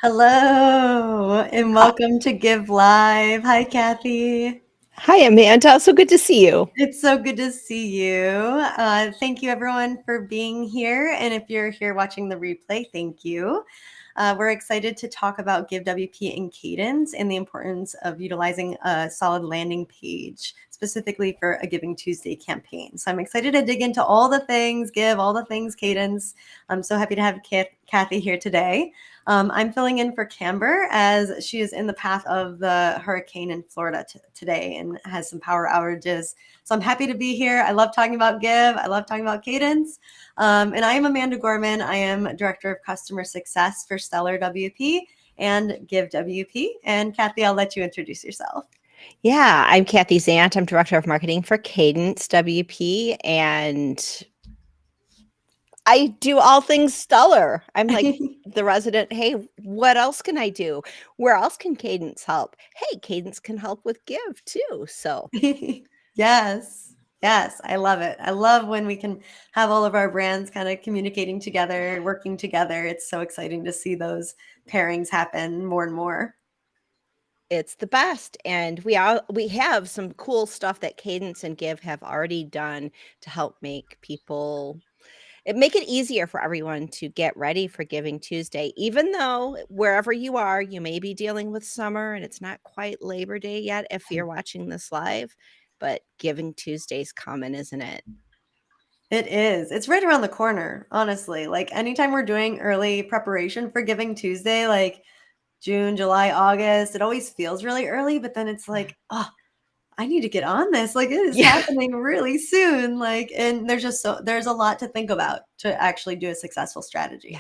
Hello and Hi, welcome to Give Live. Hi, Kathy. hi, Amanda. So good to see you. It's so good to see you. Thank you, everyone, for being here. And if you're here watching the replay, thank you. We're excited to talk about GiveWP and Kadence and the importance of utilizing a solid landing page, specifically for a Giving Tuesday campaign. So I'm excited to dig into all the things Give, all the things Kadence. I'm so happy to have Kathy here today. I'm filling in for Camber as she is in the path of the hurricane in Florida today and has some power outages. So I'm happy to be here. I love talking about Give. I love talking about Kadence. And I am Amanda Gorman. I am Director of Customer Success for Stellar WP and Give WP. And Kathy, I'll let you introduce yourself. Yeah, I'm Kathy Zant. I'm Director of Marketing for Kadence WP, and I do all things stellar. I'm like the resident. Hey, what else can I do? Where else can Kadence help? Hey, Kadence can help with Give too. So Yes. Yes, I love it. I love when we can have all of our brands kind of communicating together, working together. It's so exciting to see those pairings happen more and more. it's the best, and we have some cool stuff that Kadence and Give have already done to help make it easier for everyone to get ready for Giving Tuesday, even though wherever you are, you may be dealing with summer and it's not quite Labor Day yet if you're watching this live, but Giving Tuesday's coming, isn't it? It is. It's right around the corner, honestly. Like anytime we're doing early preparation for Giving Tuesday, like June, July, August, it always feels really early, but then it's like, oh, I need to get on this. Like it is Yeah. happening really soon. Like, and there's a lot to think about to actually do a successful Yeah. strategy.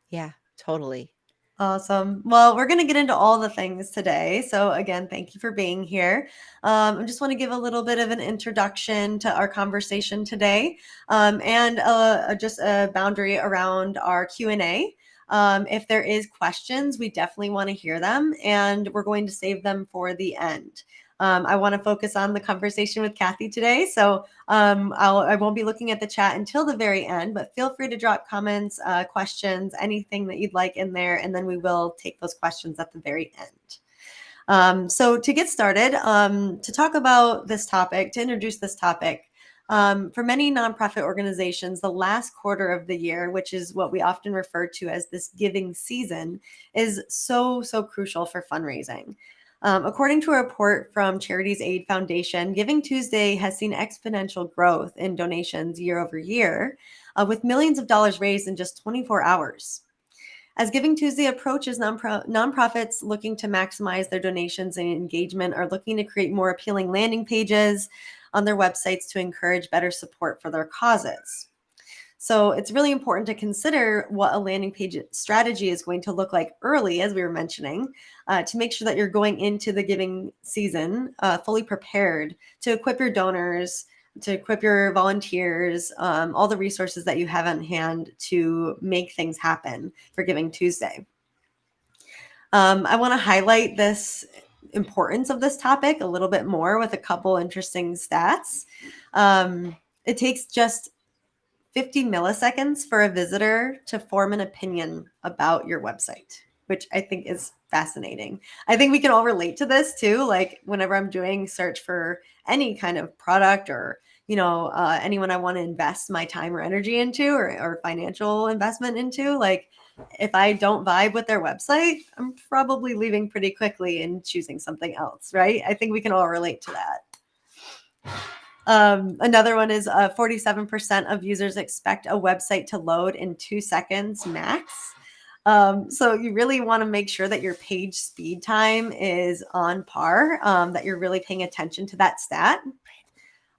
Yeah, totally. Awesome. Well, we're going to get into all the things today. So, again, thank you for being here. I just want to give a little bit of an introduction to our conversation today, and just a boundary around our Q&A. If there is questions, we definitely want to hear them, and we're going to save them for the end. I want to focus on the conversation with Kathy today, so I won't be looking at the chat until the very end, but feel free to drop comments, questions, anything that you'd like in there, and then we will take those questions at the very end. So to get started, to talk about this topic, to introduce this topic, for many nonprofit organizations, the last quarter of the year, which is what we often refer to as this giving season, is so crucial for fundraising. According to a report from Charities Aid Foundation, Giving Tuesday has seen exponential growth in donations year over year, with millions of dollars raised in just 24 hours. As Giving Tuesday approaches, nonprofits looking to maximize their donations and engagement are looking to create more appealing landing pages on their websites to encourage better support for their causes. So it's really important to consider what a landing page strategy is going to look like early, as we were mentioning, to make sure that you're going into the giving season fully prepared to equip your donors, to equip your volunteers, all the resources that you have on hand to make things happen for Giving Tuesday. I want to highlight this importance of this topic a little bit more with a couple interesting stats. It takes just 50 milliseconds for a visitor to form an opinion about your website, which I think is fascinating. I think we can all relate to this too. Like whenever I'm doing search for any kind of product or anyone I want to invest my time or energy into or financial investment into, like if I don't vibe with their website, I'm probably leaving pretty quickly and choosing something else, right? I think we can all relate to that. Another one is 47% of users expect a website to load in 2 seconds max. So you really want to make sure that your page speed time is on par, that you're really paying attention to that stat.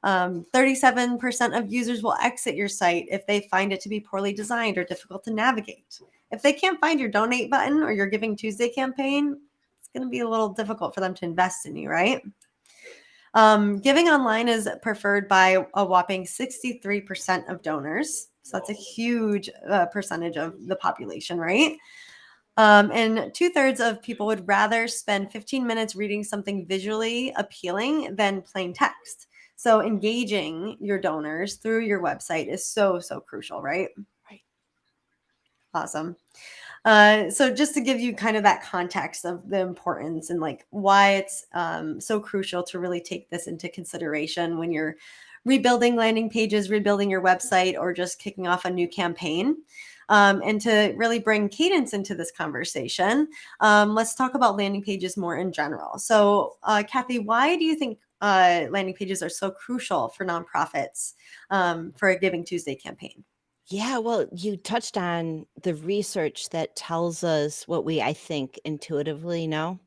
37% of users will exit your site if they find it to be poorly designed or difficult to navigate. If they can't find your donate button or your Giving Tuesday campaign, it's going to be a little difficult for them to invest in you, right? Giving online is preferred by a whopping 63% of donors. So that's a huge percentage of the population, right? And 2/3 of people would rather spend 15 minutes reading something visually appealing than plain text. So engaging your donors through your website is so crucial, right? Right. Awesome. So just to give you kind of that context of the importance and like why it's so crucial to really take this into consideration when you're rebuilding landing pages, rebuilding your website, or just kicking off a new campaign. And to really bring Kadence into this conversation, let's talk about landing pages more in general. So, Kathy, why do you think landing pages are so crucial for nonprofits for a Giving Tuesday campaign? Yeah, well, you touched on the research that tells us what we, I think, intuitively know.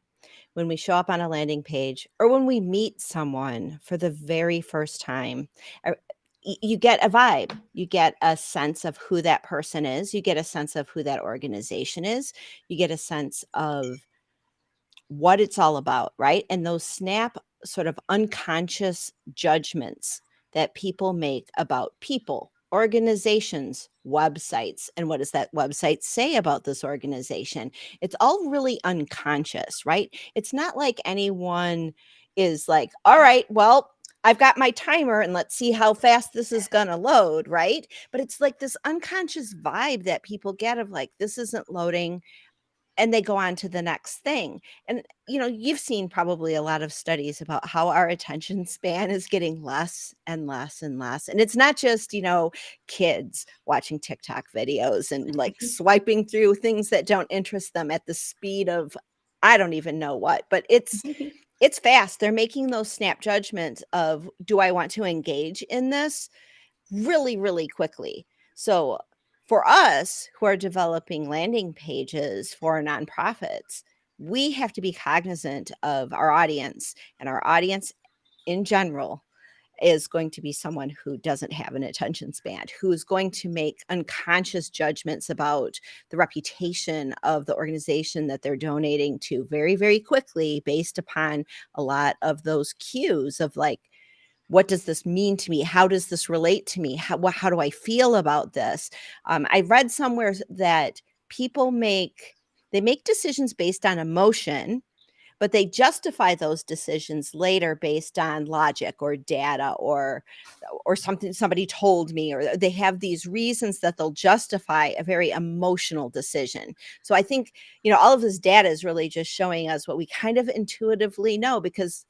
When we show up on a landing page or when we meet someone for the very first time, you get a vibe. You get a sense of who that person is. You get a sense of who that organization is. You get a sense of what it's all about, right? And those snap sort of unconscious judgments that people make about people, organizations, websites, and what does that website say about this organization? It's all really unconscious, right? It's not like anyone is like, all right, well, I've got my timer and let's see how fast this is going to load, right? But it's like this unconscious vibe that people get of like, this isn't loading, and they go on to the next thing. And, you've seen probably a lot of studies about how our attention span is getting less and less and less. And it's not just, kids watching TikTok videos and like swiping through things that don't interest them at the speed of I don't even know what, but it's fast. They're making those snap judgments of do I want to engage in this really, really quickly. So for us who are developing landing pages for nonprofits, we have to be cognizant of our audience, and our audience in general is going to be someone who doesn't have an attention span, who is going to make unconscious judgments about the reputation of the organization that they're donating to very, very quickly based upon a lot of those cues of like, what does this mean to me? How does this relate to me? How do I feel about this? I read somewhere that people make decisions based on emotion, but they justify those decisions later based on logic or data or something somebody told me, or they have these reasons that they'll justify a very emotional decision. So I think, all of this data is really just showing us what we kind of intuitively know because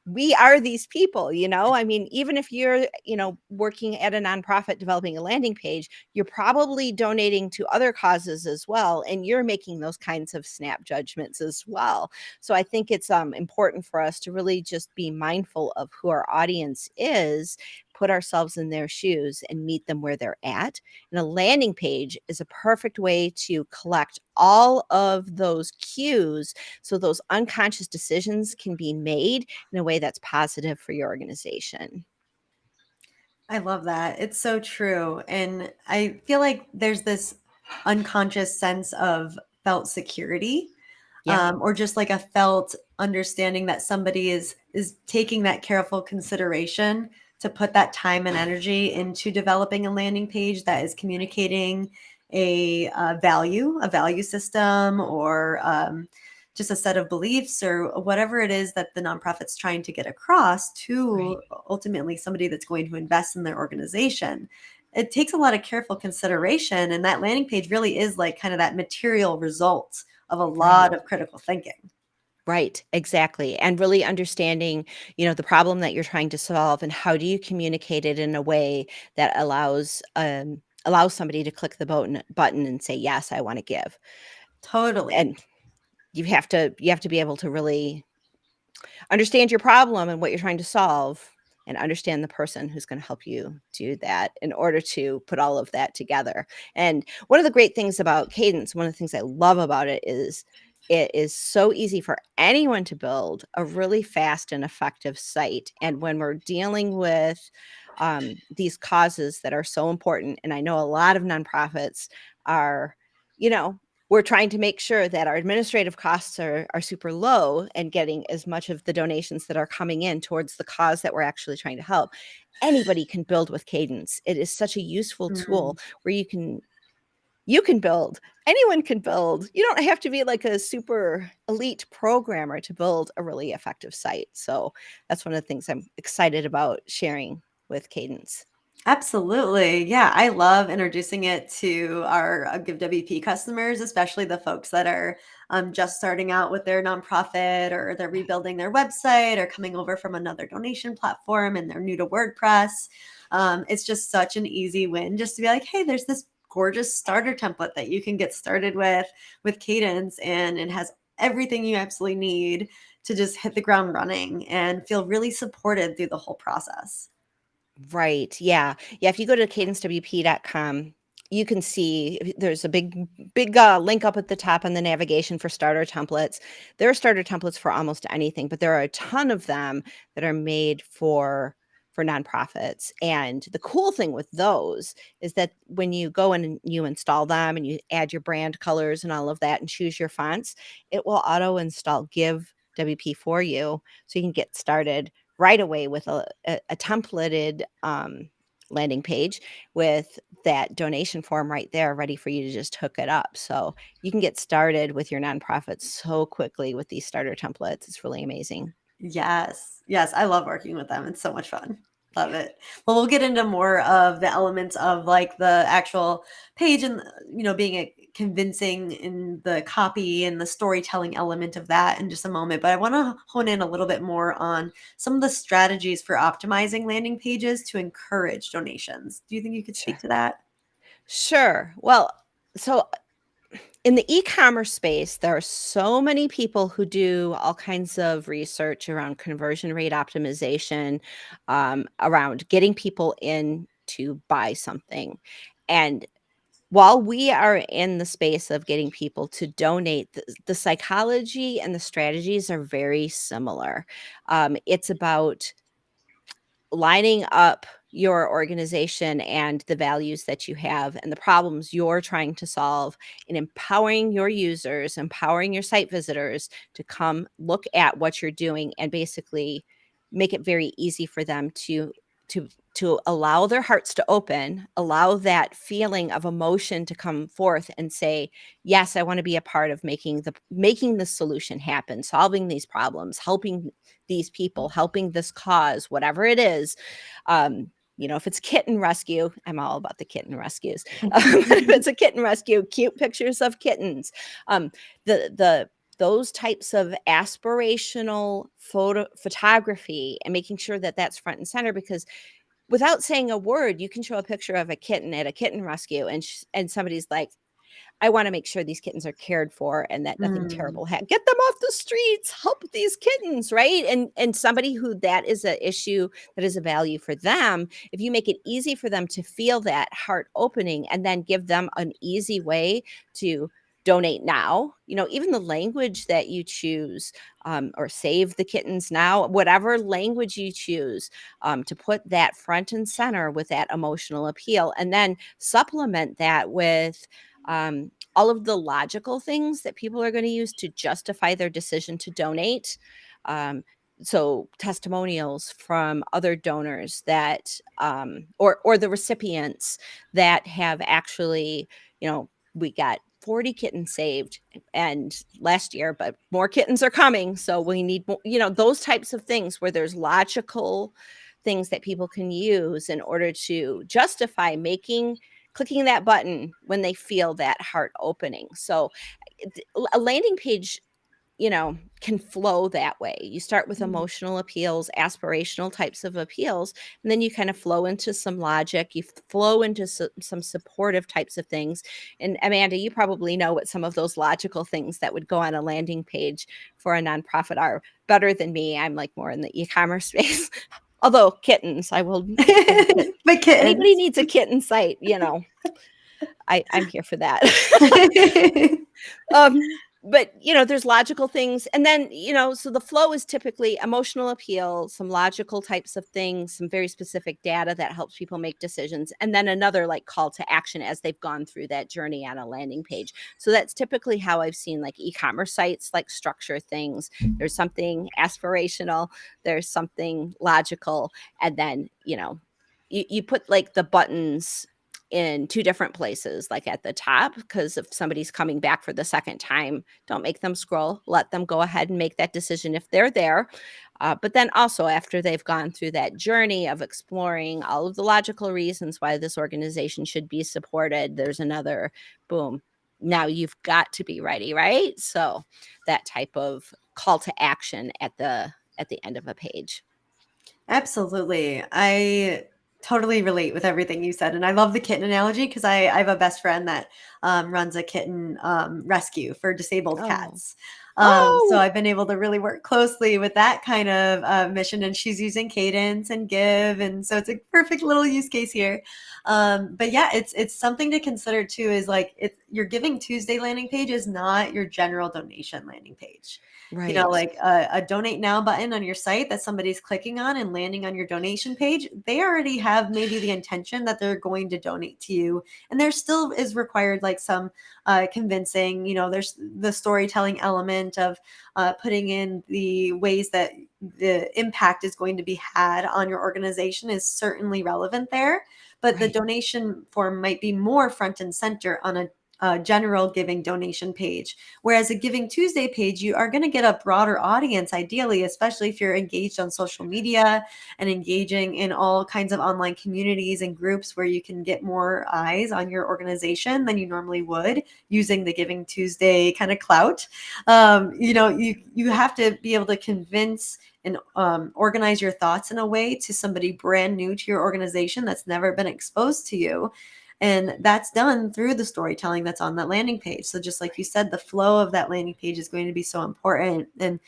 we are these people, I mean, even if you're, working at a nonprofit developing a landing page, you're probably donating to other causes as well. And you're making those kinds of snap judgments as well. So I think it's important for us to really just be mindful of who our audience is, put ourselves in their shoes and meet them where they're at. And a landing page is a perfect way to collect all of those cues so those unconscious decisions can be made in a way that's positive for your organization. I love that. It's so true. And I feel like there's this unconscious sense of felt security, Yeah. or just like a felt understanding that somebody is taking that careful consideration to put that time and energy into developing a landing page that is communicating a value system, or just a set of beliefs, or whatever it is that the nonprofit's trying to get across Right. to ultimately somebody that's going to invest in their organization. It takes a lot of careful consideration, and that landing page really is like kind of that material result of a Right. lot of critical thinking. Right, exactly. And really understanding, the problem that you're trying to solve and how do you communicate it in a way that allows somebody to click the button and say, yes, I want to give. Totally. And you have to be able to really understand your problem and what you're trying to solve and understand the person who's going to help you do that in order to put all of that together. And one of the great things about Kadence, one of the things I love about it is so easy for anyone to build a really fast and effective site. And when we're dealing with these causes that are so important, and I know a lot of nonprofits are, you know, we're trying to make sure that our administrative costs are super low and getting as much of the donations that are coming in towards the cause that we're actually trying to help. Anybody can build with Kadence. It is such a useful Mm. tool where you can build. Anyone can build. You don't have to be like a super elite programmer to build a really effective site. So that's one of the things I'm excited about sharing with Kadence. Absolutely. Yeah, I love introducing it to our GiveWP customers, especially the folks that are just starting out with their nonprofit, or they're rebuilding their website, or coming over from another donation platform and they're new to WordPress. It's just such an easy win just to be like, hey, there's this gorgeous starter template that you can get started with Kadence, and it has everything you absolutely need to just hit the ground running and feel really supported through the whole process. Right. Yeah. Yeah. If you go to cadencewp.com, you can see there's a big link up at the top on the navigation for starter templates. There are starter templates for almost anything, but there are a ton of them that are made for nonprofits. And the cool thing with those is that when you go in and you install them and you add your brand colors and all of that and choose your fonts, it will auto install GiveWP for you, so you can get started right away with a templated landing page with that donation form right there ready for you to just hook it up. So you can get started with your nonprofit so quickly with these starter templates. It's really amazing. Yes. Yes, I love working with them. It's so much fun. Love it. Well, we'll get into more of the elements of like the actual page, and being convincing in the copy and the storytelling element of that in just a moment. But I want to hone in a little bit more on some of the strategies for optimizing landing pages to encourage donations. Do you think you could speak Sure. to that? Sure. Well, so in the e-commerce space, there are so many people who do all kinds of research around conversion rate optimization, around getting people in to buy something. And while we are in the space of getting people to donate, the psychology and the strategies are very similar. It's about lining up your organization and the values that you have and the problems you're trying to solve, and empowering your users, empowering your site visitors to come look at what you're doing and basically make it very easy for them to allow their hearts to open, allow that feeling of emotion to come forth and say, yes, I want to be a part of making the solution happen, solving these problems, helping these people, helping this cause, whatever it is. If it's kitten rescue, I'm all about the kitten rescues. If it's a kitten rescue, cute pictures of kittens. Um, the those types of aspirational photography, and making sure that that's front and center, because without saying a word, you can show a picture of a kitten at a kitten rescue, and somebody's like, I want to make sure these kittens are cared for and that nothing Mm. terrible get them off the streets, help these kittens, right? And somebody who that is an issue, that is a value for them, if you make it easy for them to feel that heart opening, and then give them an easy way to donate now, even the language that you choose, or save the kittens now, whatever language you choose, to put that front and center with that emotional appeal, and then supplement that with all of the logical things that people are going to use to justify their decision to donate. Um, so testimonials from other donors that, or the recipients that have actually, we got 40 kittens saved and last year, but more kittens are coming. So we need more, those types of things where there's logical things that people can use in order to justify clicking that button when they feel that heart opening. So a landing page, can flow that way. You start with Mm. emotional appeals, aspirational types of appeals, and then you kind of flow into some logic. You flow into some supportive types of things. And Amanda, you probably know what some of those logical things that would go on a landing page for a nonprofit are better than me. I'm like more in the e-commerce space. Although kittens, I will admit, But anybody kittens. needs a kitten site, I'm here for that. But there's logical things, and then so the flow is typically emotional appeal, some logical types of things, some very specific data that helps people make decisions, and then another like call to action as they've gone through that journey on a landing page. So that's typically how I've seen like e-commerce sites like structure things. There's something aspirational, there's something logical, and then you put like the buttons in 2 different places, like at the top, because if somebody's coming back for the second time, don't make them scroll. Let them go ahead and make that decision if they're there. But then also after they've gone through that journey of exploring all of the logical reasons why this organization should be supported, there's another boom. Now you've got to be ready, right? So that type of call to action at the end of a page. Absolutely. I totally relate with everything you said. And I love the kitten analogy because I have a best friend that runs a kitten rescue for disabled Oh. cats. So Oh, I've been able to really work closely with that kind of mission. And she's using Cadence and Give. And so it's a perfect little use case here. But yeah, it's something to consider too is like your Giving Tuesday landing page is not your general donation landing page. You know, right. like a donate now button on your site that somebody's clicking on and landing on your donation page, they already have maybe the intention that they're going to donate to you. And there still is required like some convincing, you know, there's the storytelling element of putting in the ways that the impact is going to be had on your organization is certainly relevant there. But the Right. donation form might be more front and center on a general giving donation page. Whereas a Giving Tuesday page, you are going to get a broader audience, ideally, especially if you're engaged on social media and engaging in all kinds of online communities and groups where you can get more eyes on your organization than you normally would using the Giving Tuesday kind of clout. You know, you have to be able to convince and organize your thoughts in a way to somebody brand new to your organization that's never been exposed to you. And that's done through the storytelling that's on that landing page. So just like you said, the flow of that landing page is going to be so important. And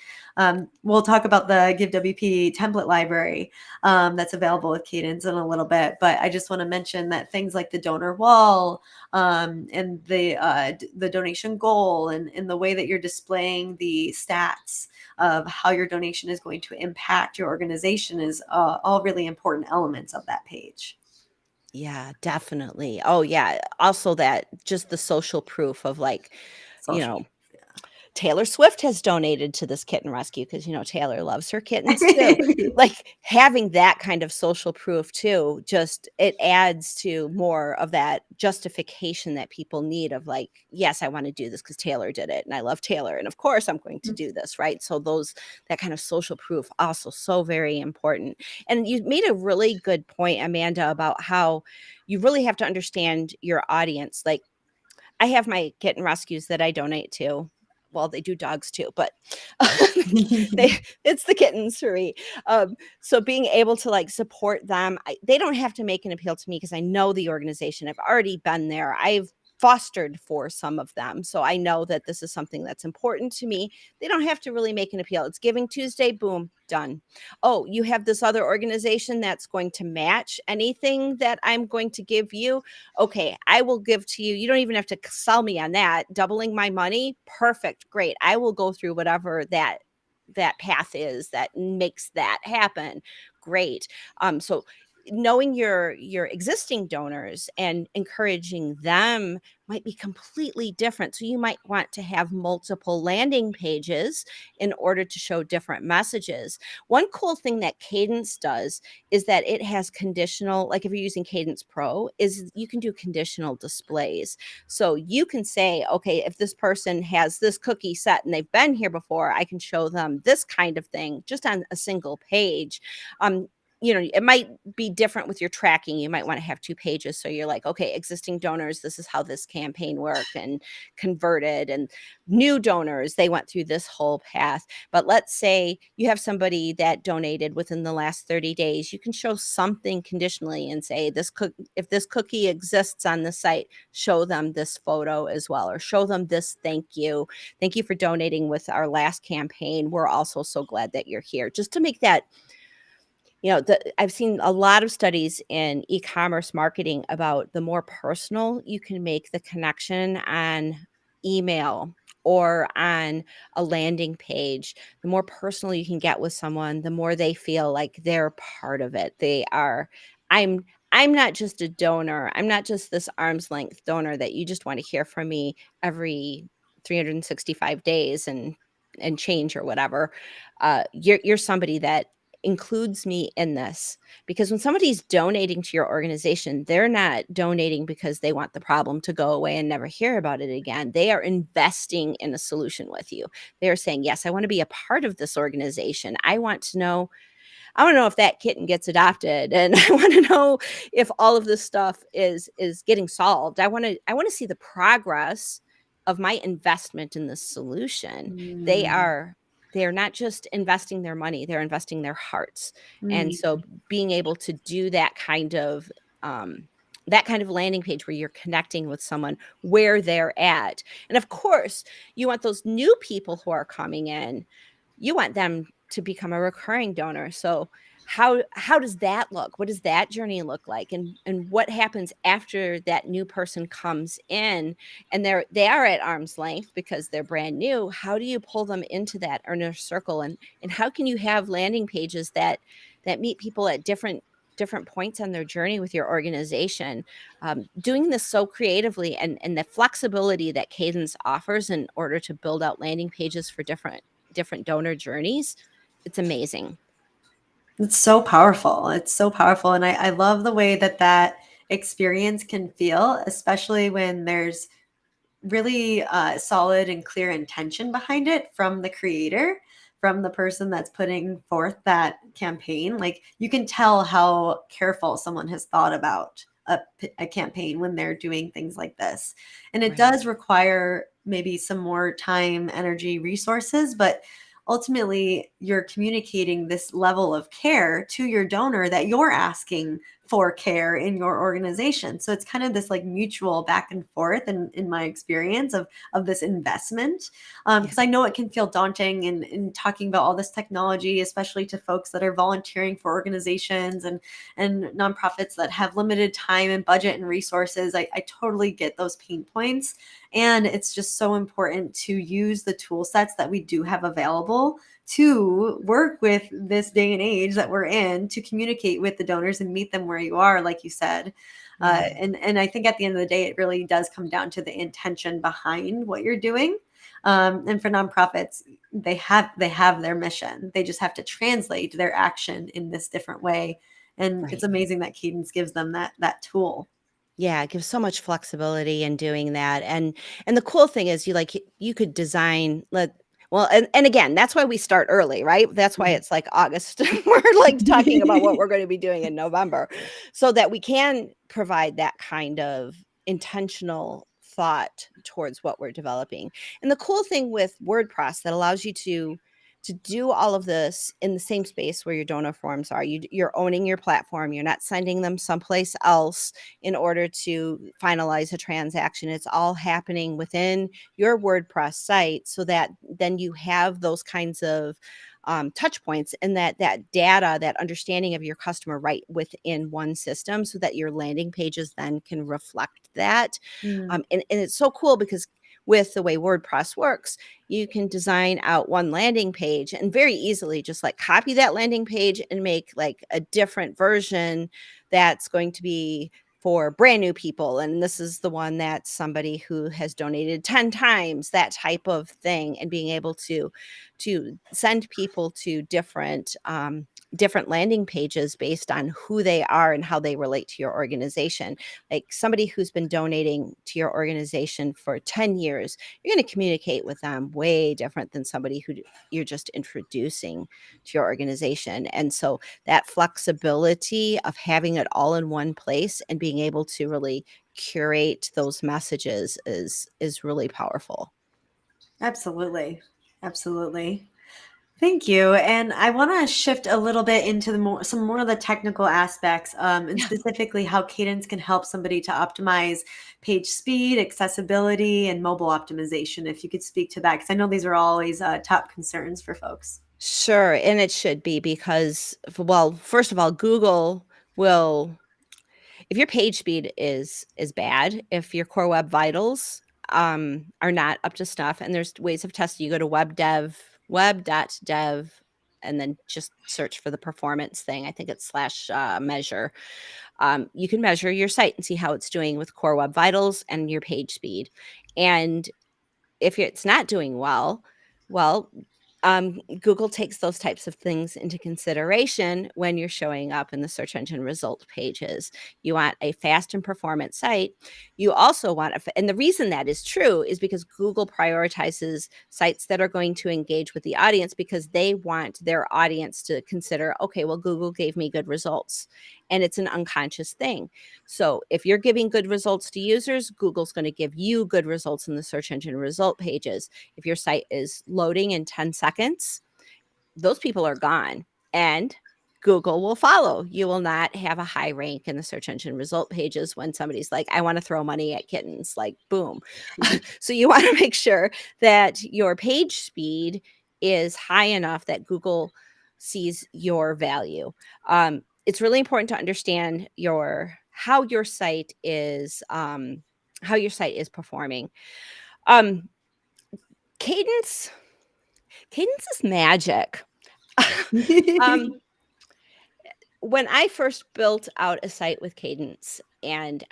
we'll talk about the GiveWP template library that's available with Kadence in a little bit. But I just want to mention that things like the donor wall and the donation goal and the way that you're displaying the stats of how your donation is going to impact your organization is all really important elements of that page. Yeah, definitely. Oh, yeah. Also that just the social proof of like, you Social. know, Taylor Swift has donated to this kitten rescue because, Taylor loves her kittens too. Yeah. Like, having that kind of social proof too, just it adds to more of that justification that people need of like, "Yes, I wanna do this because Taylor did it, and I love Taylor, and of course I'm going to do this," right? So that kind of social proof also so very important. And you made a really good point, Amanda, about how you really have to understand your audience. Like, I have my kitten rescues that I donate to. Well, they do dogs too, but they it's the kittens for me. So being able to like support them, they don't have to make an appeal to me because I know the organization. I've already been there. I've fostered for some of them. So I know that this is something that's important to me. They don't have to really make an appeal. It's Giving Tuesday, boom, done. Oh, you have this other organization that's going to match anything that I'm going to give you. Okay, I will give to you. You don't even have to sell me on that. Doubling my money, perfect, great. I will go through whatever that path is that makes that happen. Great. So knowing your existing donors and encouraging them might be completely different. So you might want to have multiple landing pages in order to show different messages. One cool thing that Kadence does is that it has conditional, like if you're using Kadence Pro, is you can do conditional displays. So you can say, okay, if this person has this cookie set and they've been here before, I can show them this kind of thing just on a single page. Um, it might be different with your tracking. You might want to have 2 pages. So you're like, okay, existing donors, this is how this campaign worked and converted, and new donors, they went through this whole path. But let's say you have somebody that donated within the last 30 days, you can show something conditionally and say, if this cookie exists on the site, show them this photo as well, or show them this thank you. Thank you for donating with our last campaign. We're also so glad that you're here. Just to make that, I've seen a lot of studies in e-commerce marketing about the more personal you can make the connection on email or on a landing page, the more personal you can get with someone, the more they feel like they're part of it. I'm I'm not just a donor. I'm not just this arm's length donor that you just want to hear from me every 365 days and change or whatever. You're somebody that includes me in this. Because when somebody's donating to your organization, they're not donating because they want the problem to go away and never hear about it again. They are investing in a solution with you. They are saying, yes, I want to be a part of this organization. I want to know if that kitten gets adopted, and I want to know if all of this stuff is getting solved. I want to see the progress of my investment in this solution. They Mm, are they are not just investing their money, they're investing their hearts. And mm, so being able to do that kind of landing page where you're connecting with someone where they're at. And of course, you want those new people who are coming in, you want them to become a recurring donor. So how does that look? What does that journey look like? And what happens after that new person comes in and they are at arm's length because they're brand new? How do you pull them into that inner circle? And how can you have landing pages that meet people at different points on their journey with your organization? Doing this so creatively, and the flexibility that Kadence offers in order to build out landing pages for different donor journeys, it's amazing. it's so powerful. It's so powerful. And I love the way that that experience can feel, especially when there's really solid and clear intention behind it from the creator, from the person that's putting forth that campaign. Like you can tell how careful someone has thought about a campaign when they're doing things like this. And it Right. does require maybe some more time, energy, resources, but ultimately you're communicating this level of care to your donor that you're asking for care in your organization. So it's kind of this like mutual back and forth in my experience of this investment. Yeah. Because I know it can feel daunting in talking about all this technology, especially to folks that are volunteering for organizations and nonprofits that have limited time and budget and resources. I totally get those pain points. And it's just so important to use the tool sets that we do have available to work with this day and age that we're in, to communicate with the donors and meet them where you are, like you said. Yeah. And I think at the end of the day, it really does come down to the intention behind what you're doing. And for nonprofits, they have their mission. They just have to translate their action in this different way. And it's Right. amazing that Cadence gives them that tool. Yeah, it gives so much flexibility in doing that. And the cool thing is you could design let well, and again, that's why we start early, right? That's why Mhm. it's like August. We're like talking about what we're going to be doing in November so that we can provide that kind of intentional thought towards what we're developing. And the cool thing with WordPress that allows you to do all of this in the same space where your donor forms are. You're owning your platform. You're not sending them someplace else in order to finalize a transaction. It's all happening within your WordPress site so that then you have those kinds of touch points and that data, that understanding of your customer right within one system so that your landing pages then can reflect that. Mm, And it's so cool because with the way WordPress works, you can design out one landing page and very easily just like copy that landing page and make like a different version that's going to be for brand new people. And this is the one that somebody who has donated 10 times, that type of thing, and being able to send people to different landing pages based on who they are and how they relate to your organization. Like somebody who's been donating to your organization for 10 years, you're going to communicate with them way different than somebody who you're just introducing to your organization. And so that flexibility of having it all in one place and being able to really curate those messages is really powerful. absolutely. Absolutely. Thank you. And I want to shift a little bit into some more of the technical aspects, and Yeah. specifically how Cadence can help somebody to optimize page speed, accessibility, and mobile optimization. If you could speak to that, because I know these are always top concerns for folks. Sure, and it should be because well, first of all, Google will if your page speed is bad, if your core web vitals are not up to snuff, and there's ways of testing. You go to web.dev and then just search for the performance thing. I think it's slash measure. You can measure your site and see how it's doing with core web vitals and your page speed. And if it's not doing well, Google takes those types of things into consideration when you're showing up in the search engine result pages. You want a fast and performant site. You also want, and the reason that is true is because Google prioritizes sites that are going to engage with the audience because they want their audience to consider, okay, well, Google gave me good results. And it's an unconscious thing. So if you're giving good results to users, Google's going to give you good results in the search engine result pages. If your site is loading in 10 seconds, those people are gone and Google will follow. You will not have a high rank in the search engine result pages when somebody's like, I want to throw money at kittens, like boom. So you want to make sure that your page speed is high enough that Google sees your value. It's really important to understand how your site is performing. Kadence is magic. um, when I first built out a site with Kadence, and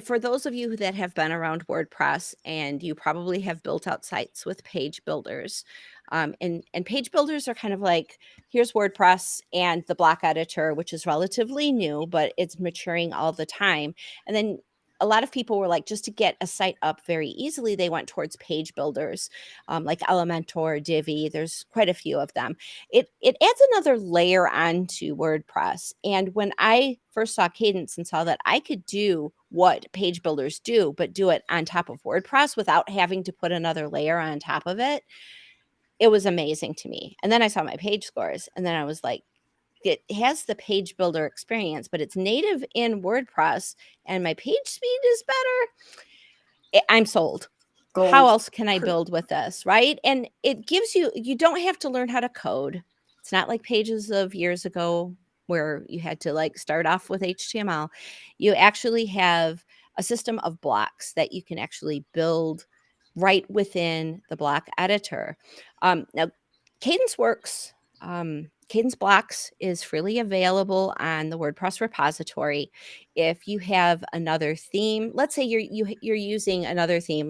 for those of you that have been around WordPress, and you probably have built out sites with page builders, and page builders are kind of like, here's WordPress and the block editor, which is relatively new, but it's maturing all the time. And then a lot of people were like, just to get a site up very easily, they went towards page builders, like Elementor, Divi. There's quite a few of them. It adds another layer onto WordPress. And when I first saw Kadence and saw that I could do what page builders do, but do it on top of WordPress without having to put another layer on top of it, it was amazing to me. And then I saw my page scores, and then I was like, it has the page builder experience, but it's native in WordPress, and my page speed is better. I'm sold. Gold. How else can I build with this, right? And it gives you don't have to learn how to code. It's not like pages of years ago where you had to like start off with HTML. You actually have a system of blocks that you can actually build right within the block editor. Now, Kadence works. Kadence Blocks is freely available on the WordPress repository. If you have another theme, let's say you're using another theme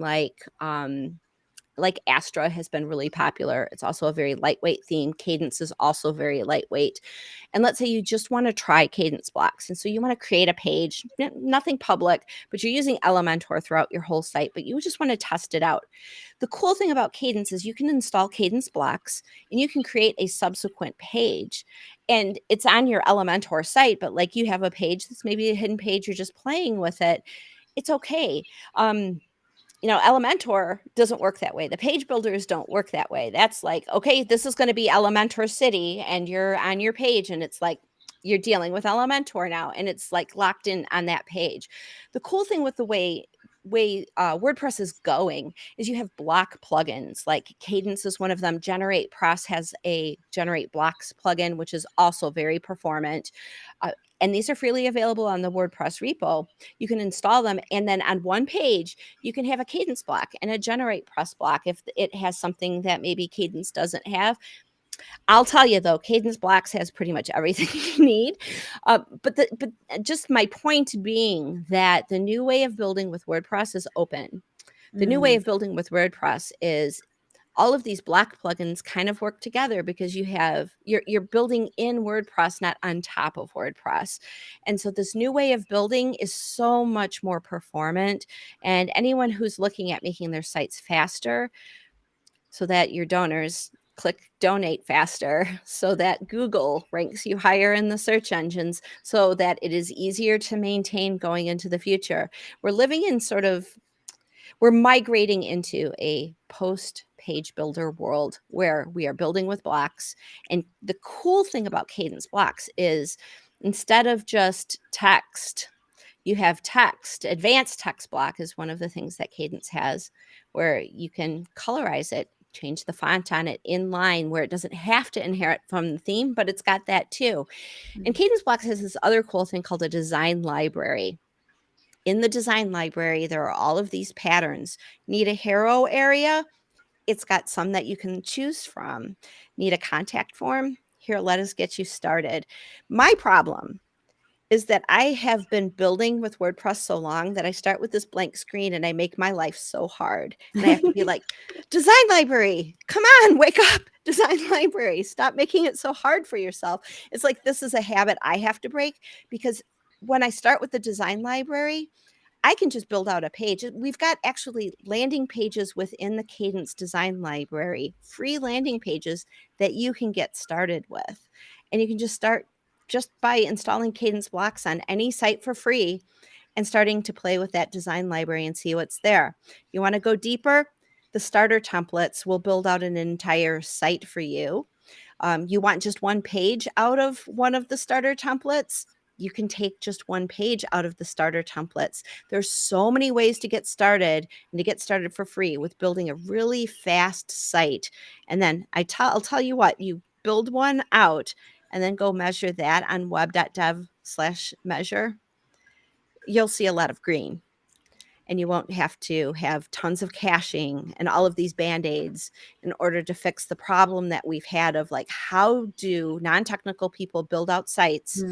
like Astra has been really popular. It's also a very lightweight theme. Kadence is also very lightweight. And let's say you just want to try Kadence blocks. And so you want to create a page, nothing public, but you're using Elementor throughout your whole site, but you just want to test it out. The cool thing about Kadence is you can install Kadence blocks and you can create a subsequent page. And it's on your Elementor site, but like you have a page that's maybe a hidden page, you're just playing with it. It's okay. Elementor doesn't work that way. The page builders don't work that way. That's like, okay, this is going to be Elementor City, and you're on your page, and it's like you're dealing with Elementor now, and it's like locked in on that page. The cool thing with the way WordPress is going is you have block plugins. Like Kadence is one of them. Generate Press has a Generate Blocks plugin, which is also very performant. And these are freely available on the WordPress repo. You can install them, and then on one page, you can have a Kadence block and a Generate Press block if it has something that maybe Kadence doesn't have. I'll tell you though, Kadence blocks has pretty much everything you need. But just my point being that the new way of building with WordPress is open. The new way of building with WordPress is all of these block plugins kind of work together because you're building in WordPress, not on top of WordPress. And so this new way of building is so much more performant. And anyone who's looking at making their sites faster so that your donors click donate faster, so that Google ranks you higher in the search engines, so that it is easier to maintain going into the future. We're migrating into a post-page builder world where we are building with blocks. And the cool thing about Kadence blocks is instead of just text, you have text. Advanced text block is one of the things that Kadence has, where you can colorize it, change the font on it in line where it doesn't have to inherit from the theme, but it's got that too. And Kadence blocks has this other cool thing called a design library. In the design library, there are all of these patterns. Need a hero area? It's got some that you can choose from. Need a contact form? Here, let us get you started. My problem is that I have been building with WordPress so long that I start with this blank screen and I make my life so hard. And I have to be like, design library, come on, wake up, design library, stop making it so hard for yourself. It's like this is a habit I have to break, because when I start with the design library, I can just build out a page. We've got actually landing pages within the Kadence design library, free landing pages that you can get started with. And you can just start just by installing Kadence blocks on any site for free and starting to play with that design library and see what's there. You want to go deeper? The starter templates will build out an entire site for you. You want just one page out of one of the starter templates? You can take just one page out of the starter templates. There's so many ways to get started, and to get started for free with building a really fast site. And then I'll tell you what, you build one out and then go measure that on web.dev/measure. You'll see a lot of green, and you won't have to have tons of caching and all of these band-aids in order to fix the problem that we've had of like, how do non-technical people build out sites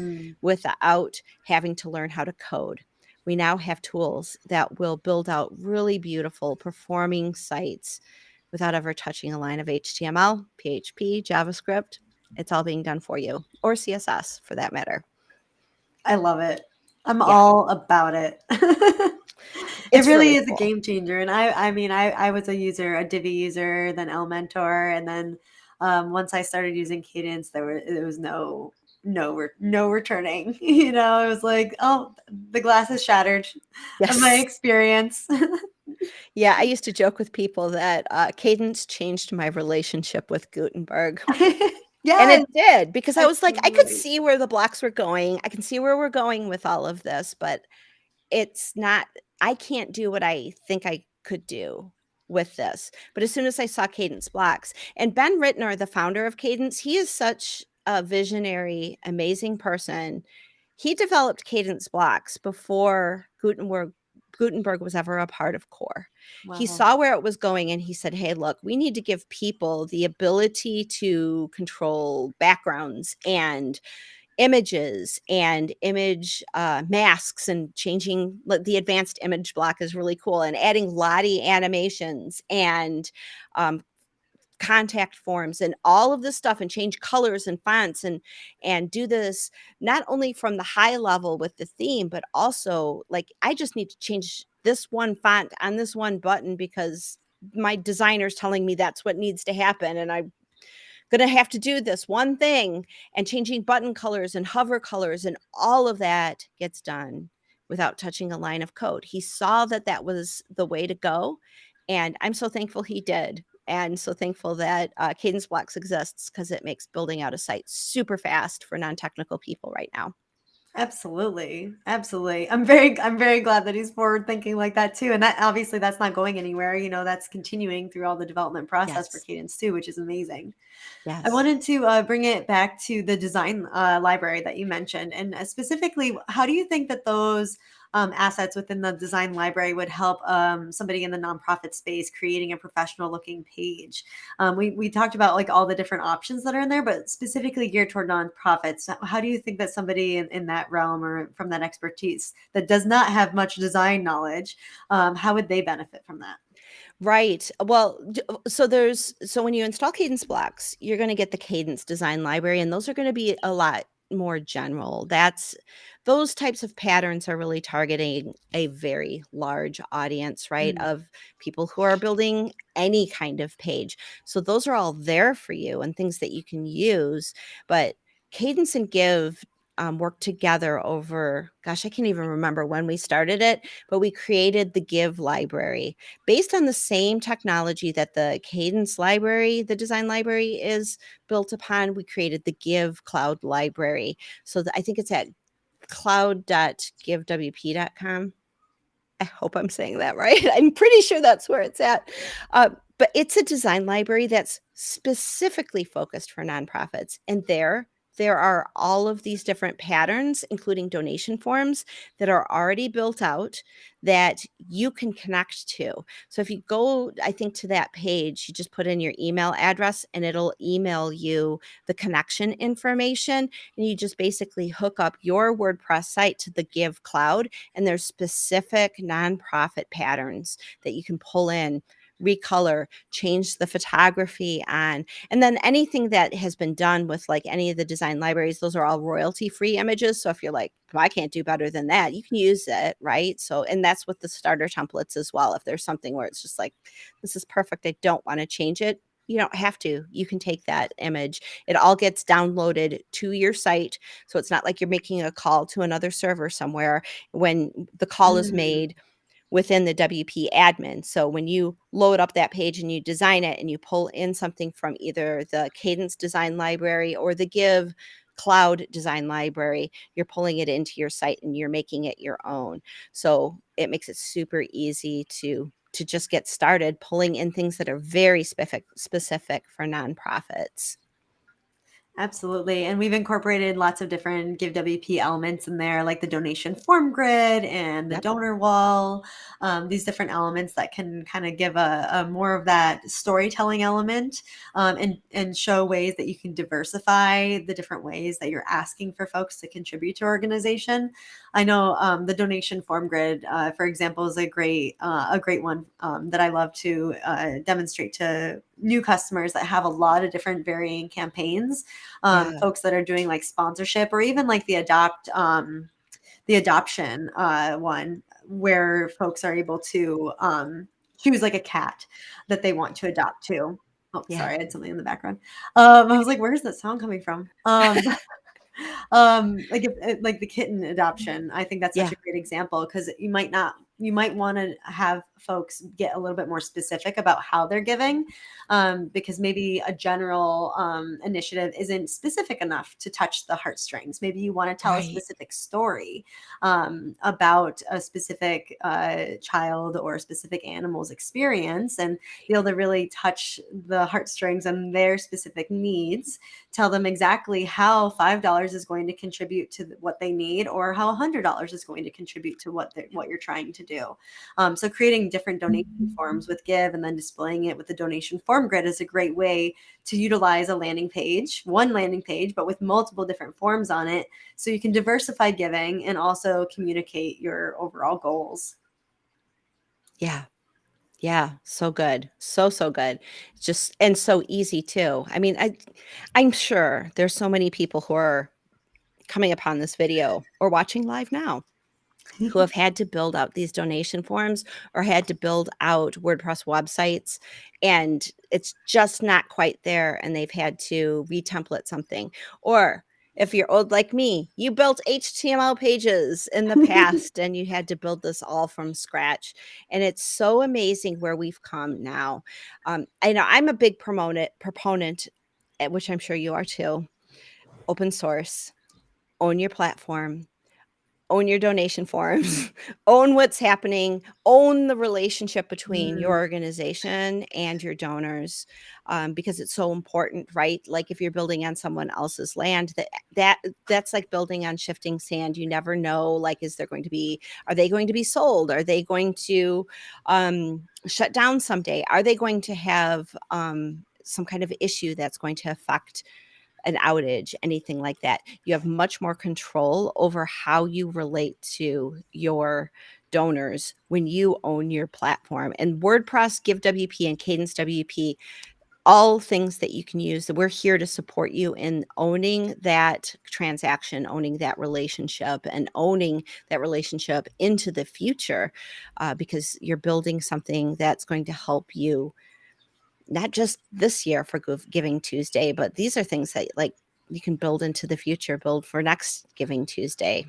without having to learn how to code? We now have tools that will build out really beautiful performing sites without ever touching a line of HTML, PHP, JavaScript. It's all being done for you, or CSS for that matter. I love it. I'm Yeah. all about it. It It's really really is a cool. game changer. And I mean, I was a user, a Divi user, then Elementor, and then once I started using Kadence, there was no returning. It was like, oh, the glass is shattered of my Yes. experience. Yeah, I used to joke with people that Kadence changed my relationship with Gutenberg. And Yes, it did, because I I was like, I could totally. see where the blocks were going. I can see where we're going with all of this, but it's not, I can't do what I think I could do with this. But as soon as I saw Kadence blocks, and Ben Rittner, the founder of Kadence, he is such a visionary, amazing person. He developed Kadence blocks before Gutenberg was ever a part of Core. He Wow. saw where it was going and he said, hey, look, we need to give people the ability to control backgrounds and images and image masks, and changing the advanced image block is really cool, and adding Lottie animations and contact forms and all of this stuff, and change colors and fonts, and do this not only from the high level with the theme, but also like, I just need to change this one font on this one button because my designer's telling me that's what needs to happen, and I'm gonna have to do this one thing. And changing button colors and hover colors and all of that gets done without touching a line of code. He saw that that was the way to go, and I'm so thankful he did. And so thankful that Cadence Blocks exists, because it makes building out a site super fast for non-technical people right now. Absolutely. Absolutely. I'm very glad that he's forward thinking like that too. And that obviously that's not going anywhere. That's continuing through all the development process for Yes. Cadence too, which is amazing. I Yes. wanted to bring it back to the design library that you mentioned, and specifically, how do you think that those assets within the design library would help somebody in the nonprofit space creating a professional looking page? We talked about like all the different options that are in there, but specifically geared toward nonprofits. How do you think that somebody in that realm or from that expertise that does not have much design knowledge, how would they benefit from that? Right. Well, so when you install Cadence blocks, you're going to get the Cadence design library, and those are going to be a lot more general. Those types of patterns are really targeting a very large audience, right? Mm, Of people who are building any kind of page. So those are all there for you and things that you can use. But Cadence and Give work together over, gosh, I can't even remember when we started it, but we created the Give library based on the same technology that the Cadence library, the design library, is built upon. We created the Give Cloud library. So I think it's at cloud.givewp.com. I hope I'm saying that right. I'm pretty sure that's where it's at. But it's a design library that's specifically focused for nonprofits. And there there are all of these different patterns, including donation forms that are already built out that you can connect to. So if you go, I think, to that page, you just put in your email address and it'll email you the connection information. And you just basically hook up your WordPress site to the Give cloud. And there's specific nonprofit patterns that you can pull in, recolor, change the photography on. And then anything that has been done with like any of the design libraries, those are all royalty free images. So if you're like, well, I can't do better than that, you can use it, right? So, and that's with the starter templates as well. If there's something where it's just like, this is perfect, I don't want to change it, you don't have to. You can take that image. It all gets downloaded to your site. So it's not like you're making a call to another server somewhere. When the call is Mm. made within the WP admin. So when you load up that page and you design it and you pull in something from either the Kadence design library or the Give cloud design library, you're pulling it into your site and you're making it your own. So it makes it super easy to just get started pulling in things that are very specific for nonprofits. Absolutely. And we've incorporated lots of different GiveWP elements in there, like the donation form grid and the Yep. donor wall, these different elements that can kind of give a more of that storytelling element, and show ways that you can diversify the different ways that you're asking for folks to contribute to organization. I know the donation form grid, for example, is a great one that I love to demonstrate to new customers that have a lot of different varying campaigns, Yeah. folks that are doing like sponsorship or even like the adoption one where folks are able to choose like a cat that they want to adopt to. Oh, Yeah. sorry, I had something in the background. I was like, where's that sound coming from? Like like the kitten adoption, I think that's such Yeah. a great example because you might want to have folks get a little bit more specific about how they're giving, because maybe a general initiative isn't specific enough to touch the heartstrings. Maybe you want to tell a Right. specific story about a specific child or a specific animal's experience and be able to really touch the heartstrings and their specific needs, tell them exactly how $5 is going to contribute to what they need or how $100 is going to contribute to what you're trying to do. So creating different donation forms with Give and then displaying it with the donation form grid is a great way to utilize one landing page, but with multiple different forms on it. So you can diversify giving and also communicate your overall goals. Yeah. Yeah, so good. So good. Just and so easy too. I mean, I'm sure there's so many people who are coming upon this video or watching live now who have had to build out these donation forms or had to build out WordPress websites and it's just not quite there and they've had to retemplate something. Or if you're old like me, you built HTML pages in the past and you had to build this all from scratch. And it's so amazing where we've come now. I know I'm a big proponent, which I'm sure you are too, open source, own your platform, own your donation forms, own what's happening, own the relationship between your Mm. organization and your donors, because it's so important, right? Like if you're building on someone else's land, that's like building on shifting sand. You never know, like, are they going to be sold? Are they going to shut down someday? Are they going to have some kind of issue that's going to affect an outage, anything like that? You have much more control over how you relate to your donors when you own your platform. And WordPress, GiveWP, and Kadence WP, all things that you can use. We're here to support you in owning that transaction, owning that relationship, and owning that relationship into the future, because you're building something that's going to help you not just this year for Giving Tuesday, but these are things that like you can build into the future, build for next Giving Tuesday.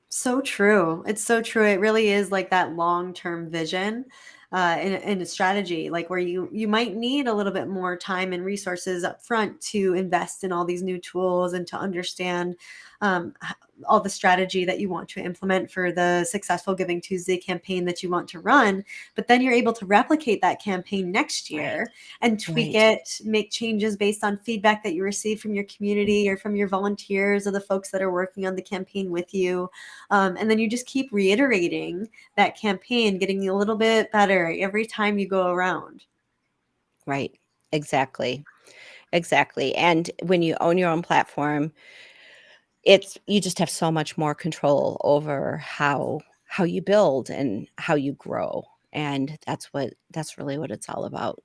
So true. It's so true. It really is like that long-term vision. in a strategy, like where you might need a little bit more time and resources up front to invest in all these new tools and to understand um, all the strategy that you want to implement for the successful Giving Tuesday campaign that you want to run. But then you're able to replicate that campaign next Right. year and tweak Right. it, make changes based on feedback that you receive from your community or from your volunteers or the folks that are working on the campaign with you. And then you just keep reiterating that campaign, getting a little bit better every time you go around. Right. Exactly. Exactly. And when you own your own platform, you just have so much more control over how you build and how you grow. And that's really what it's all about.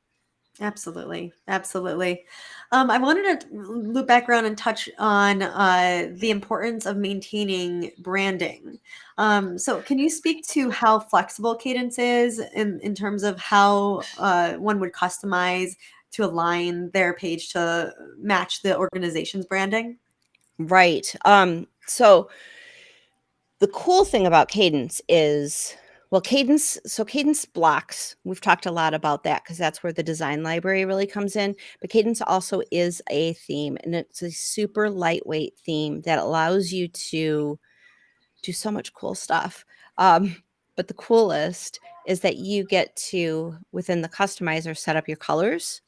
Absolutely. Absolutely. I wanted to loop back around and touch on the importance of maintaining branding. So, can you speak to how flexible Cadence is in terms of how one would customize to align their page to match the organization's branding? Right. So the cool thing about Cadence is, well, Cadence blocks. We've talked a lot about that because that's where the design library really comes in. But Cadence also is a theme, and it's a super lightweight theme that allows you to do so much cool stuff. Um, but the coolest is that you get to, within the customizer, set up your colors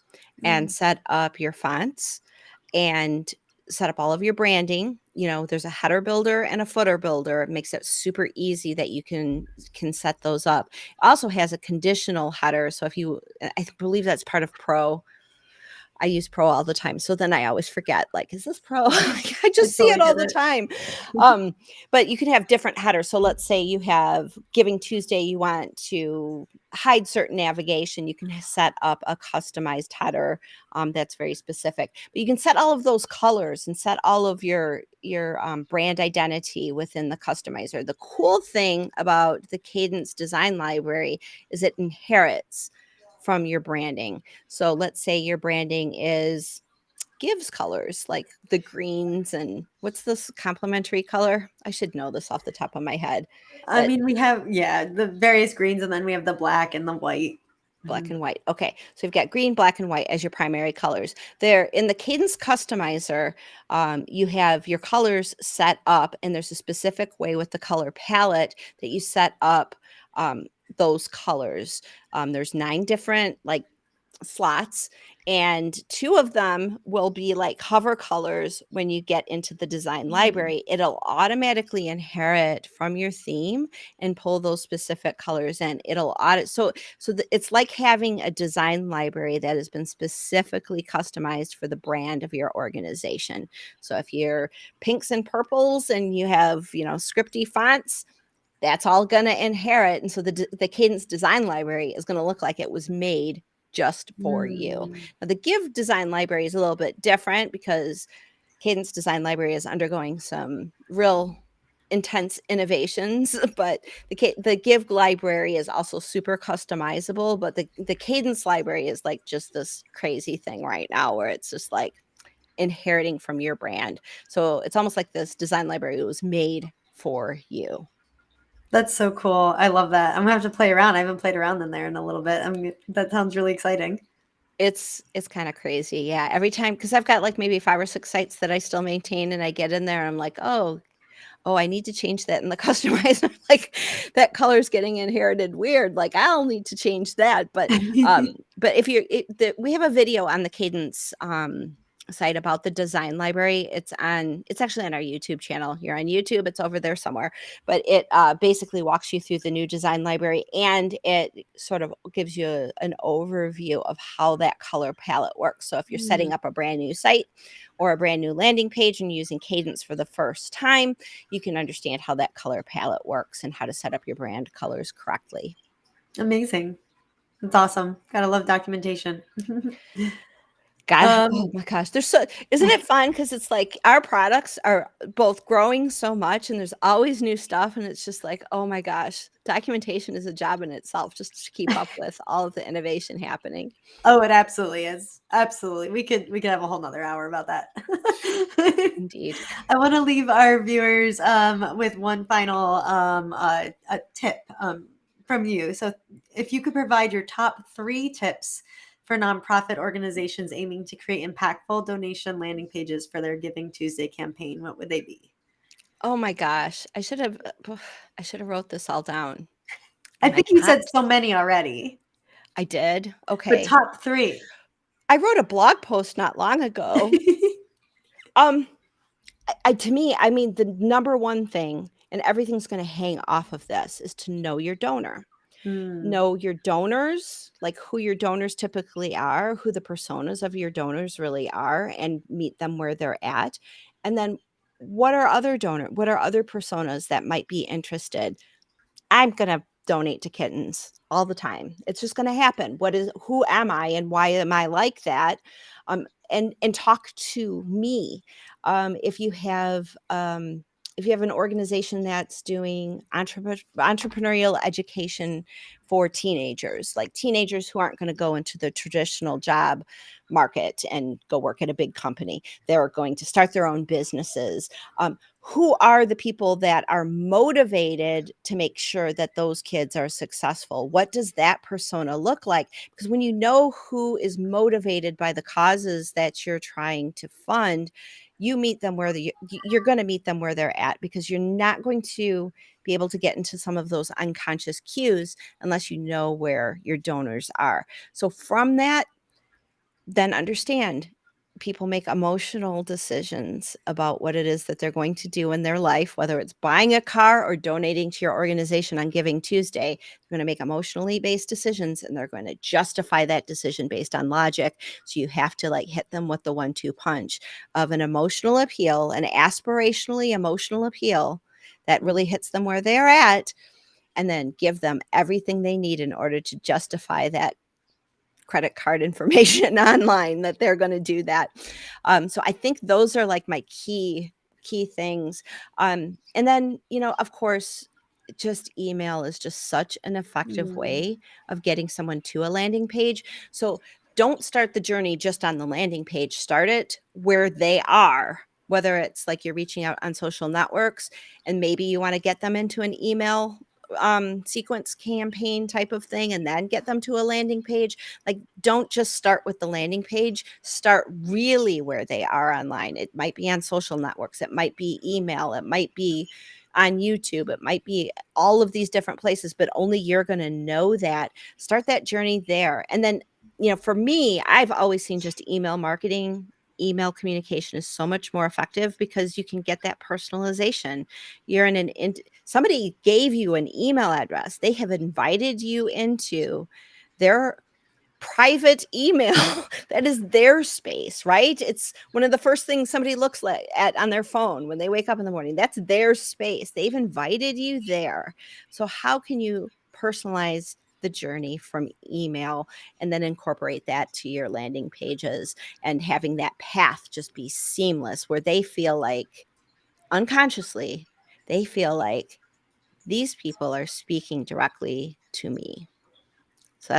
and Mm. set up your fonts and set up all of your branding. You know, there's a header builder and a footer builder. It makes it super easy that you can set those up. It also has a conditional header. So if you, I believe that's part of Pro. I use Pro all the time. So then I always forget, like, is this Pro? I I just see totally it all get the it. time. But you can have different headers. So let's say you have Giving Tuesday, you want to hide certain navigation. You can set up a customized header that's very specific. But you can set all of those colors and set all of your brand identity within the customizer. The cool thing about the Cadence design library is it inherits from your branding. So let's say your branding is gives colors like the greens and what's this complementary color? I should know this off the top of my head, I but mean, we have, yeah, the various greens, and then we have the black and the white. black Mhm. and white. Okay. So you've got green, black, and white as your primary colors. There in the Cadence customizer, you have your colors set up, and there's a specific way with the color palette that you set up those colors. There's 9 different like slots, and 2 of them will be like hover colors. When you get into the design Mm. library, it'll automatically inherit from your theme and pull those specific colors in. It'll audit it's like having a design library that has been specifically customized for the brand of your organization. So if you're pinks and purples and you have, scripty fonts, that's all going to inherit. And so the Cadence design library is going to look like it was made just for you. Mm. Now, the Give design library is a little bit different because Cadence design library is undergoing some real intense innovations, but the Give library is also super customizable. But the Cadence library is like just this crazy thing right now where it's just like inheriting from your brand. So it's almost like this design library was made for you. That's so cool. I love that. I'm gonna have to play around. I haven't played around in there in a little bit. That sounds really exciting. It's kinda crazy, yeah, every time because 'cause I've got, like, maybe 5 or 6 sites that I still maintain, and I get in there, I'm like, "Oh, I need to change that in the customizer, like, that color's getting inherited weird, like, I'll need to change that," but if you're we have a video on the Cadence, site about the design library. It's actually on our YouTube channel. You're on YouTube, it's over there somewhere, but it, basically walks you through the new design library, and it sort of gives you an overview of how that color palette works. So if you're setting Mm, up a brand new site or a brand new landing page and using Cadence for the first time, you can understand how that color palette works and how to set up your brand colors correctly. amazing. That's awesome. Gotta love documentation. God, oh um, my gosh, there's so isn't it fun? Because it's like our products are both growing so much and there's always new stuff, and it's just like, oh my gosh, documentation is a job in itself just to keep up with all of the innovation happening. oh, it absolutely is. Absolutely. We could have a whole nother hour about that. Indeed. I want to leave our viewers with one final tip. from you. So if you could provide your top 3 tips for nonprofit organizations aiming to create impactful donation landing pages for their Giving Tuesday campaign, what would they be? Oh my gosh, I should have wrote this all down. I My think you top said so many already, I did? but Okay. top 3. I wrote a blog post not long ago. Um, to me, I mean, the number one thing, and everything's gonna hang off of this, is to know your donor. Mm, Know your donors, like who your donors typically are, who the personas of your donors really are, and meet them where they're at. And then what are other personas that might be interested? I'm gonna donate to kittens all the time. It's just gonna happen. Who am I and why am I like that? And talk to me. If you have an organization that's doing entrepreneurial education for teenagers, like teenagers who aren't going to go into the traditional job market and go work at a big company, they're going to start their own businesses. Who are the people that are motivated to make sure that those kids are successful? What does that persona look like? Because when you know who is motivated by the causes that you're trying to fund, you meet them you're going to meet them where they're at, because you're not going to be able to get into some of those unconscious cues unless you know where your donors are. So from that, then understand people make emotional decisions about what it is that they're going to do in their life, whether it's buying a car or donating to your organization on Giving Tuesday. They're going to make emotionally based decisions, and they're going to justify that decision based on logic. So you have to like hit them with the 1-2 punch of an emotional appeal, an aspirationally emotional appeal that really hits them where they're at, and then give them everything they need in order to justify that credit card information online that they're going to do that. So I think those are like my key things. And then, of course, just email is just such an effective mm, way of getting someone to a landing page. So don't start the journey just on the landing page. Start it where they are, whether it's like you're reaching out on social networks and maybe you want to get them into an email sequence campaign type of thing and then get them to a landing page. Like, don't just start with the landing page. Start really where they are online. It might be on social networks, it might be email, it might be on YouTube, it might be all of these different places, but only you're going to know that. Start that journey there. And then, for me, I've always seen just email marketing, email communication is so much more effective because you can get that personalization. You're somebody gave you an email address. They have invited you into their private email. That is their space, right? It's one of the first things somebody looks at on their phone when they wake up in the morning. That's their space. They've invited you there. So how can you personalize the journey from email and then incorporate that to your landing pages, and having that path just be seamless where they feel like unconsciously, they feel like these people are speaking directly to me. So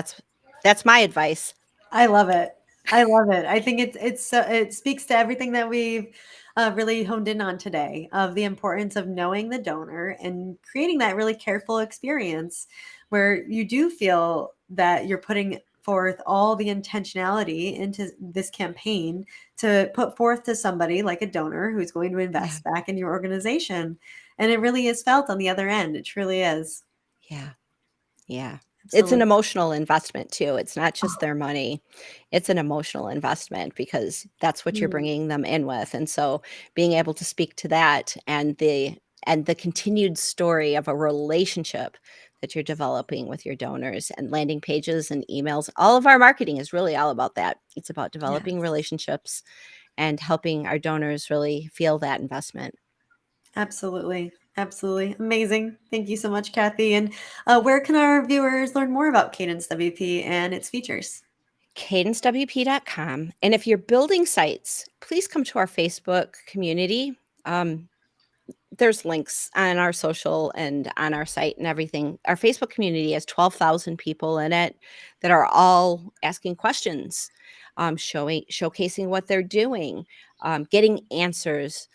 that's my advice. I love it. I love it. I think it speaks to everything that we've really honed in on today, of the importance of knowing the donor and creating that really careful experience where you do feel that you're putting forth all the intentionality into this campaign to put forth to somebody like a donor who's going to Yeah. invest back in your organization. And it really is felt on the other end. It truly is. Yeah. Yeah. It's an Absolutely. emotional investment too. It's not just their money. It's an emotional investment because that's what you're Mm, bringing them in with. And so being able to speak to that and the continued story of a relationship that you're developing with your donors, and landing pages and emails. All of our marketing is really all about that. It's about developing yes. relationships and helping our donors really feel that investment. Absolutely. Absolutely. Amazing. Thank you so much, Kathy. And where can our viewers learn more about Cadence WP and its features? CadenceWP.com. And if you're building sites, please come to our Facebook community. Um, there's links on our social and on our site and everything. Our Facebook community has 12,000 people in it that are all asking questions, showcasing what they're doing, getting answers,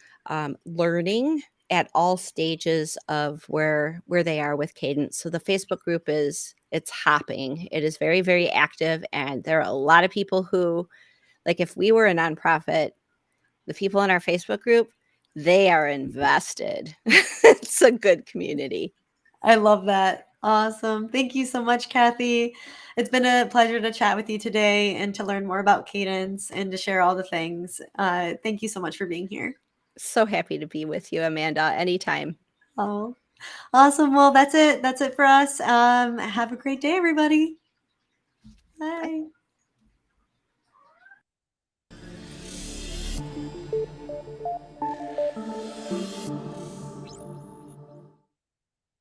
learning, at all stages of where they are with Kadence. So the Facebook group it's hopping. It is very, very active, and there are a lot of people who, like, if we were a nonprofit, the people in our Facebook group, they are invested. It's a good community. I love that. Awesome. Thank you so much, Kathy. It's been a pleasure to chat with you today and to learn more about Kadence and to share all the things. Thank you so much for being here. So happy to be with you, Amanda, anytime. Oh, awesome. Well, that's it. That's it for us. Have a great day, everybody.